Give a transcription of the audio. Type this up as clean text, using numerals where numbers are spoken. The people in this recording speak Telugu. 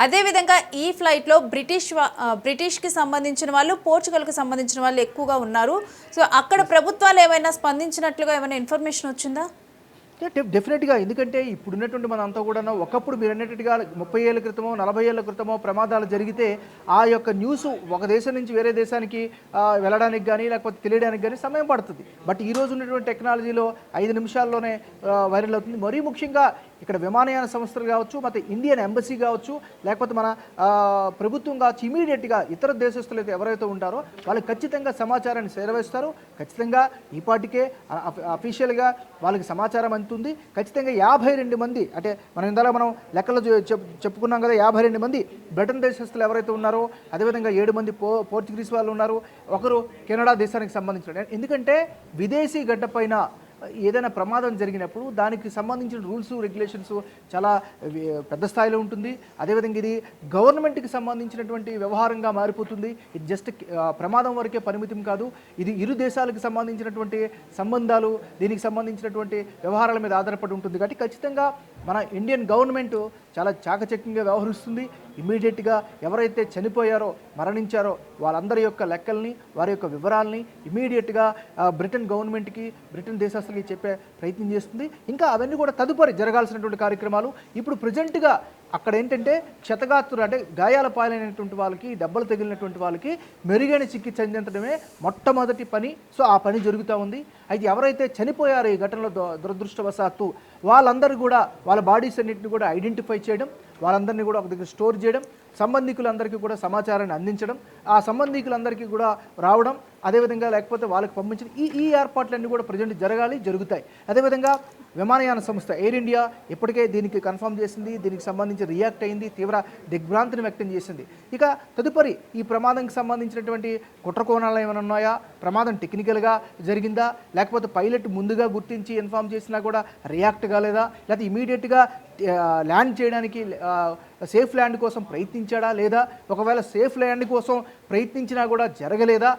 అదేవిధంగా ఈ ఫ్లైట్లో బ్రిటిష్కి సంబంధించిన వాళ్ళు, పోర్చుగల్కి సంబంధించిన వాళ్ళు ఎక్కువగా ఉన్నారు. సో అక్కడ ప్రభుత్వాలు ఏమైనా స్పందించినట్లుగా ఏమైనా ఇన్ఫర్మేషన్ వచ్చిందా? డెఫినెట్గా. ఎందుకంటే ఇప్పుడున్నటువంటి మనంతా కూడా ఒకప్పుడు మీరు అన్నట్టుగా 30 ఏళ్ళ క్రితమో 40 ఏళ్ళ క్రితమో ప్రమాదాలు జరిగితే ఆ యొక్క న్యూస్ ఒక దేశం నుంచి వేరే దేశానికి వెళ్ళడానికి కానీ లేకపోతే తెలియడానికి కానీ సమయం పడుతుంది. బట్ ఈరోజు ఉన్నటువంటి టెక్నాలజీలో 5 నిమిషాల్లోనే వైరల్ అవుతుంది. మరీ ముఖ్యంగా ఇక్కడ విమానయాన సంస్థలు కావచ్చు, ಮತ್ತು ఇండియన్ ఎంబసీ కావచ్చు, లేకపోతే మన ప్రభుత్వం కావచ్చు, ఇమీడియట్గా ఇతర దేశస్తులు అయితే ఎవరైతే ఉంటారో వాళ్ళకి ఖచ్చితంగా సమాచారాన్ని చేరవేస్తారు. ఖచ్చితంగా ఈ పాటికే అఫీషియల్గా వాళ్ళకి సమాచారం అందుతుంది. ఖచ్చితంగా 52 మంది, అంటే మనం లెక్కలు చెప్పుకున్నాం కదా, 52 మంది బ్రిటన్ దేశస్తులు ఎవరైతే ఉన్నారో, అదేవిధంగా 7 మంది పోర్చుగీస్ వాళ్ళు ఉన్నారు, ఒకరు కెనడా దేశానికి సంబంధించిన. ఎందుకంటే విదేశీ గడ్డపైన ఏదైనా ప్రమాదం జరిగినప్పుడు దానికి సంబంధించిన రూల్స్ రెగ్యులేషన్స్ చాలా పెద్ద స్థాయిలో ఉంటుంది. అదేవిధంగా ఇది గవర్నమెంట్కి సంబంధించినటువంటి వ్యవహారంగా మారిపోతుంది. ఇది జస్ట్ ప్రమాదం వరకే పరిమితం కాదు. ఇది ఇరు దేశాలకు సంబంధించినటువంటి సంబంధాలు, దీనికి సంబంధించినటువంటి వ్యవహారాల మీద ఆధారపడి ఉంటుంది. కాబట్టి ఖచ్చితంగా మన ఇండియన్ గవర్నమెంట్ చాలా చాకచక్యంగా వ్యవహరిస్తుంది. ఇమీడియట్గా ఎవరైతే చనిపోయారో, మరణించారో వాళ్ళందరి యొక్క లెక్కల్ని, వారి యొక్క వివరాలని ఇమీడియట్గా బ్రిటన్ గవర్నమెంట్కి, బ్రిటన్ దేశస్తులకి చెప్పే ప్రయత్నం చేస్తుంది. ఇంకా అవన్నీ కూడా తదుపరి జరగాల్సినటువంటి కార్యక్రమాలు. ఇప్పుడు ప్రజెంట్గా అక్కడ ఏంటంటే క్షతగాత్రులు, అంటే గాయాల పాలైనటువంటి వాళ్ళకి, దెబ్బలు తగిలినటువంటి వాళ్ళకి మెరుగైన చికిత్స అందించడమే మొట్టమొదటి పని. సో ఆ పని జరుగుతూ ఉంది. అయితే ఎవరైతే చనిపోయారో ఈ ఘటనలో దురదృష్టవశాత్తు వాళ్ళందరూ కూడా వాళ్ళ బాడీస్ అన్నింటిని కూడా ఐడెంటిఫై చేయడం, వాళ్ళందరినీ కూడా ఒక దగ్గర స్టోర్ చేయడం, సంబంధికులందరికీ కూడా సమాచారాన్ని అందించడం, ఆ సంబంధికులందరికీ కూడా రావడం, అదేవిధంగా లేకపోతే వాళ్ళకి పంపించడం, ఈ ఏర్పాట్లన్నీ కూడా ప్రజెంట్ జరుగుతాయి. అదేవిధంగా విమానయాన సంస్థ ఎయిర్ ఇండియా ఇప్పటికే దీనికి కన్ఫర్మ్ చేసింది, దీనికి సంబంధించి రియాక్ట్ అయింది, తీవ్ర దిగ్భ్రాంతిని వ్యక్తం చేసింది. ఇక తదుపరి ఈ ప్రమాదంకి సంబంధించినటువంటి కుట్రకోణాలు ఏమైనా ఉన్నాయా, ప్రమాదం టెక్నికల్గా జరిగిందా, లేకపోతే పైలట్ ముందుగా గుర్తించి ఇన్ఫామ్ చేసినా కూడా రియాక్ట్ కాలేదా, లేకపోతే ఇమీడియట్గా ల్యాండ్ చేయడానికి సేఫ్ ల్యాండ్ కోసం ప్రయత్నించాడా లేదా, ఒకవేళ సేఫ్ ల్యాండ్ కోసం ప్రయత్నించినా కూడా జరగలేదా,